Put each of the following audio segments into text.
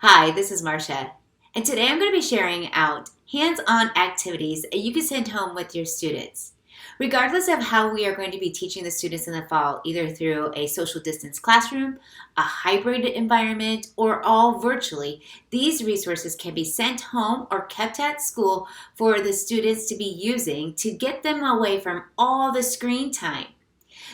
Hi, this is Marcia, and today I'm going to be sharing out hands-on activities that you can send home with your students. Regardless of how we are going to be teaching the students in the fall, either through a social distance classroom, a hybrid environment, or all virtually, these resources can be sent home or kept at school for the students to be using to get them away from all the screen time.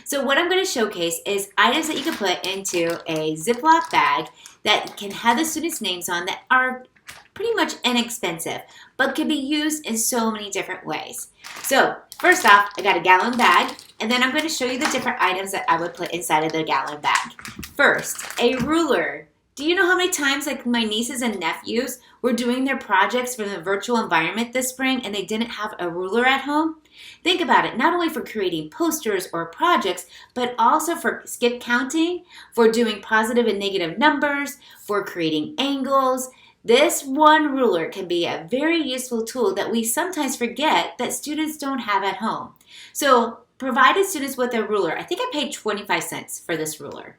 So what I'm going to showcase is items that you can put into a Ziploc bag that can have the students' names on that are pretty much inexpensive, but can be used in so many different ways. So first off, I got a gallon bag, and then I'm going to show you the different items that I would put inside of the gallon bag. First, a ruler. Do you know how many times my nieces and nephews were doing their projects from the virtual environment this spring and they didn't have a ruler at home? Think about it, not only for creating posters or projects, but also for skip counting, for doing positive and negative numbers, for creating angles. This one ruler can be a very useful tool that we sometimes forget that students don't have at home. So provided students with a ruler, I think I paid 25 cents for this ruler.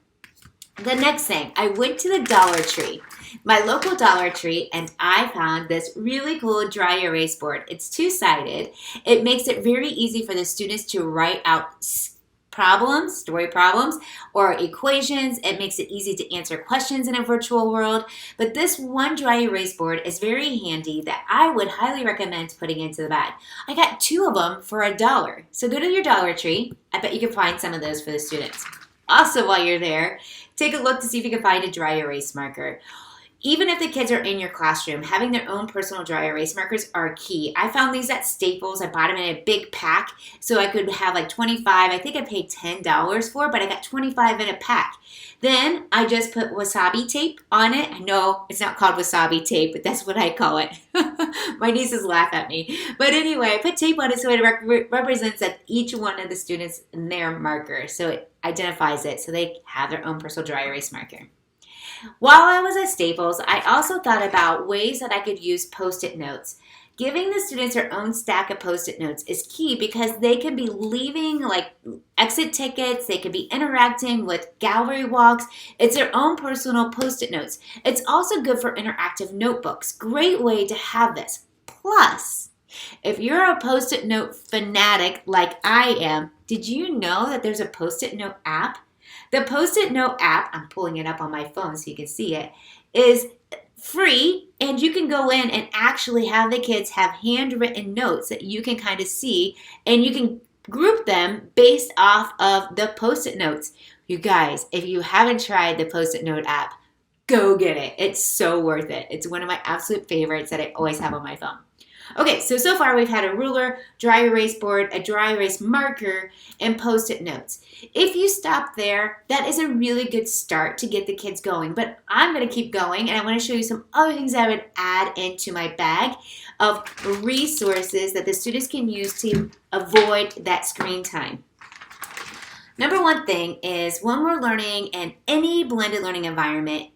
The next thing, I went to the Dollar Tree, my local Dollar Tree, and I found this really cool dry erase board. It's two-sided. It makes it very easy for the students to write out problems, story problems, or equations. It makes it easy to answer questions in a virtual world. But this one dry erase board is very handy that I would highly recommend putting into the bag. I got 2 of them for $1. So go to your Dollar Tree. I bet you can find some of those for the students. Also, while you're there, take a look to see if you can find a dry erase marker. Even if the kids are in your classroom, having their own personal dry erase markers are key. I found these at Staples. I bought them in a big pack so I could have 25. I think I paid $10 for, but I got 25 in a pack. Then I just put wasabi tape on it. I know it's not called wasabi tape, but that's what I call it. My nieces laugh at me. But anyway, I put tape on it so it represents that each one of the students in their marker. So it identifies it so they have their own personal dry erase marker. While I was at Staples, I also thought about ways that I could use Post-it notes. Giving the students their own stack of Post-it notes is key because they can be leaving exit tickets, they can be interacting with gallery walks. It's their own personal Post-it notes. It's also good for interactive notebooks. Great way to have this. Plus, if you're a Post-it note fanatic like I am, did you know that there's a Post-it note app? The Post-it note app, I'm pulling it up on my phone so you can see it, is free, and you can go in and actually have the kids have handwritten notes that you can kind of see, and you can group them based off of the Post-it notes. You guys, if you haven't tried the Post-it note app, go get it. It's so worth it. It's one of my absolute favorites that I always have on my phone. Okay, so far we've had a ruler, dry erase board, a dry erase marker, and Post-it notes. If you stop there, that is a really good start to get the kids going. But I'm going to keep going, and I want to show you some other things I would add into my bag of resources that the students can use to avoid that screen time. Number one thing is when we're learning in any blended learning environment,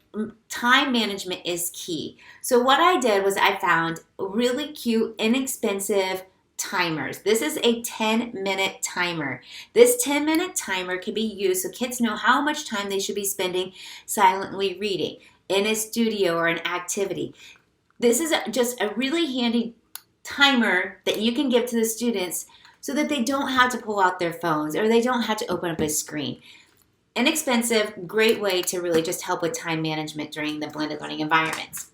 time management is key. So what I did was I found really cute, inexpensive timers. This is a 10-minute timer. This 10-minute timer can be used so kids know how much time they should be spending silently reading in a studio or an activity. This is just a really handy timer that you can give to the students so that they don't have to pull out their phones or they don't have to open up a screen. Inexpensive, great way to really just help with time management during the blended learning environments.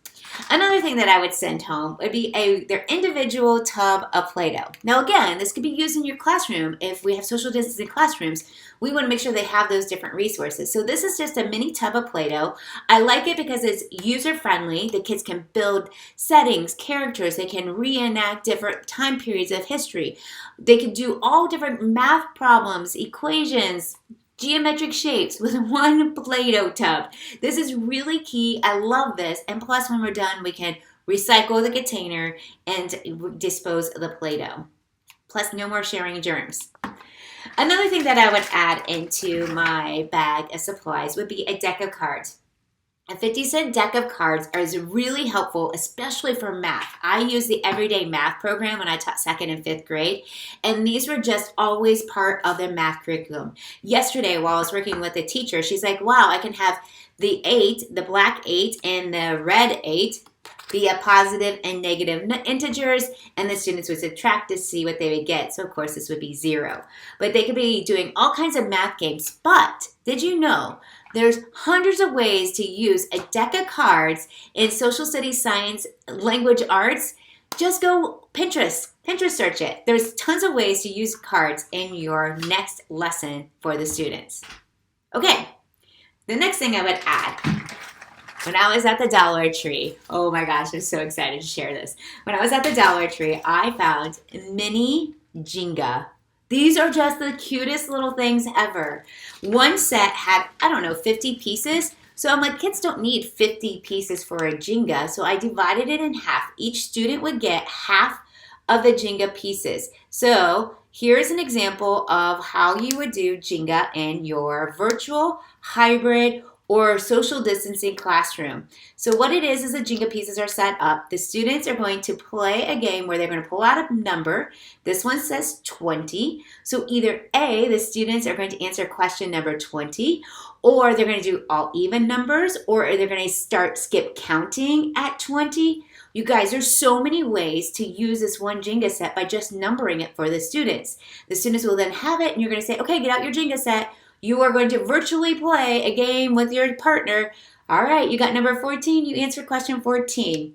Another thing that I would send home would be their individual tub of PlayDoh. Now again, this could be used in your classroom. If we have social distancing classrooms, we want to make sure they have those different resources. So this is just a mini tub of PlayDoh. I like it because it's user-friendly. The kids can build settings, characters. They can reenact different time periods of history. They can do all different math problems, equations, geometric shapes with one Play-Doh tub. This is really key. I love this. And plus, when we're done, we can recycle the container and dispose of the Play-Doh. Plus, no more sharing germs. Another thing that I would add into my bag of supplies would be a deck of cards. A 50-cent deck of cards is really helpful, especially for math. I use the Everyday Math program when I taught 2nd and 5th grade, and these were just always part of the math curriculum. Yesterday, while I was working with a teacher, she's like, wow, I can have the 8, the black 8, and the red 8 be a positive and negative integers, and the students would subtract to see what they would get. So, of course, this would be 0. But they could be doing all kinds of math games. But did you know there's hundreds of ways to use a deck of cards in social studies, science, language arts? Just go Pinterest search it. There's tons of ways to use cards in your next lesson for the students. Okay, the next thing I would add. When I was at the Dollar Tree, oh my gosh, I'm so excited to share this. When I was at the Dollar Tree, I found mini Jenga. These are just the cutest little things ever. One set had, 50 pieces. So I'm like, kids don't need 50 pieces for a Jenga. So I divided it in half. Each student would get half of the Jenga pieces. So here's an example of how you would do Jenga in your virtual, hybrid, or social distancing classroom. So what it is the Jenga pieces are set up. The students are going to play a game where they're going to pull out a number. This one says 20. So either A, the students are going to answer question number 20, or they're going to do all even numbers, or they're going to skip counting at 20. You guys, there's so many ways to use this one Jenga set by just numbering it for the students. The students will then have it, and you're going to say, okay, get out your Jenga set. You are going to virtually play a game with your partner. All right, you got number 14. You answer question 14.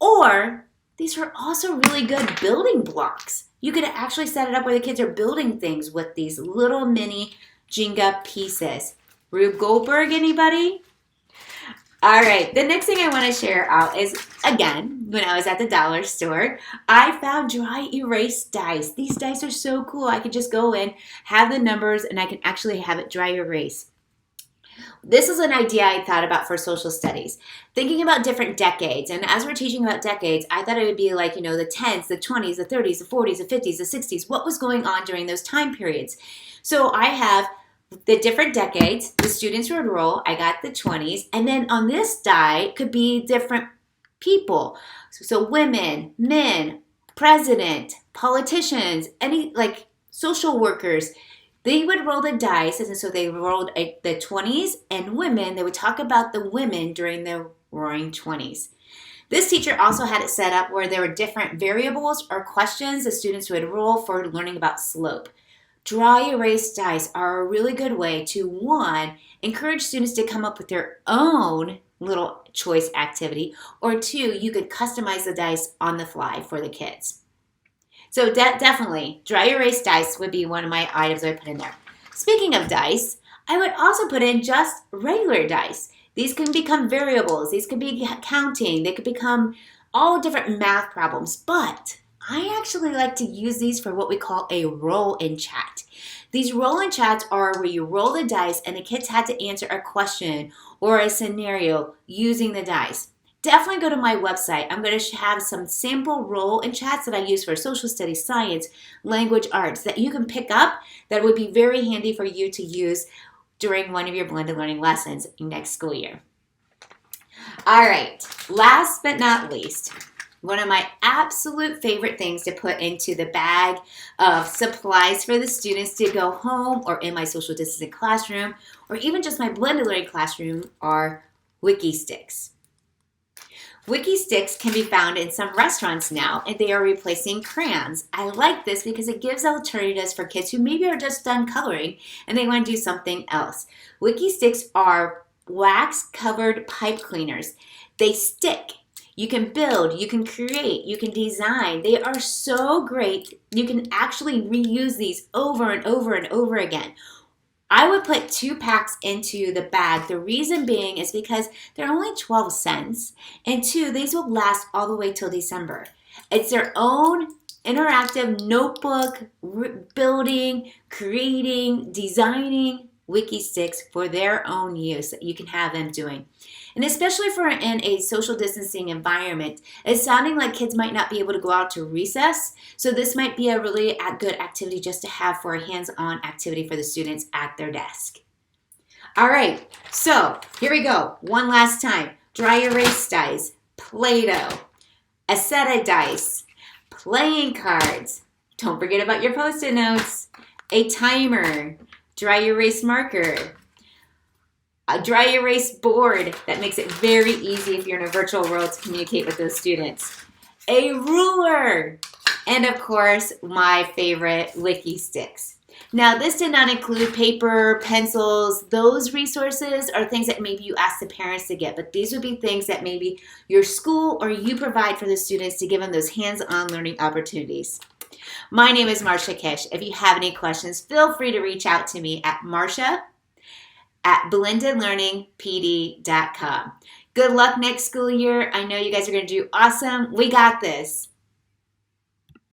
Or these are also really good building blocks. You could actually set it up where the kids are building things with these little mini Jenga pieces. Rube Goldberg, anybody? All right, the next thing I want to share out is, again, when I was at the dollar store, I found dry erase dice. These dice are so cool. I could just go in, have the numbers, and I can actually have it dry erase. This is an idea I thought about for social studies, thinking about different decades. And as we're teaching about decades, I thought it would be like, the 10s, the 20s, the 30s, the 40s, the 50s, the 60s. What was going on during those time periods? So I have the different decades, the students would roll. I got the 20s. And then on this die could be different people. So women, men, president, politicians, any like social workers. They would roll the dice. And so they rolled the 20s, and women, they would talk about the women during the roaring 20s. This teacher also had it set up where there were different variables or questions the students would roll for learning about slope. Dry erase dice are a really good way to, one, encourage students to come up with their own little choice activity, or two, you could customize the dice on the fly for the kids. So definitely, dry erase dice would be one of my items I would put in there. Speaking of dice, I would also put in just regular dice. These can become variables. These could be counting. They could become all different math problems, but I actually like to use these for what we call a roll-in chat. These roll-in chats are where you roll the dice and the kids had to answer a question or a scenario using the dice. Definitely go to my website. I'm going to have some sample roll-in chats that I use for social studies, science, language arts that you can pick up that would be very handy for you to use during one of your blended learning lessons next school year. All right, last but not least, one of my absolute favorite things to put into the bag of supplies for the students to go home or in my social distancing classroom or even just my blended learning classroom are Wicky Sticks. Wicky Sticks can be found in some restaurants now, and they are replacing crayons. I like this because it gives alternatives for kids who maybe are just done coloring and they want to do something else. Wicky Sticks are wax-covered pipe cleaners. They stick. You can build, you can create, you can design. They are so great. You can actually reuse these over and over and over again. I would put 2 packs into the bag. The reason being is because they're only 12 cents. And 2, these will last all the way till December. It's their own interactive notebook, building, creating, designing Wicky Sticks for their own use that you can have them doing. And especially for in a social distancing environment, it's sounding like kids might not be able to go out to recess. So this might be a really good activity just to have for a hands-on activity for the students at their desk. All right, so here we go. One last time. Dry erase dice, Play-Doh, a set of dice, playing cards. Don't forget about your Post-it notes, a timer, dry erase marker, a dry erase board that makes it very easy if you're in a virtual world to communicate with those students, a ruler, and of course, my favorite, Wicky Sticks. Now, this did not include paper, pencils. Those resources are things that maybe you ask the parents to get, but these would be things that maybe your school or you provide for the students to give them those hands-on learning opportunities. My name is Marcia Kish. If you have any questions, feel free to reach out to me at marcia@blendedlearningpd.com. Good luck next school year. I know you guys are going to do awesome. We got this.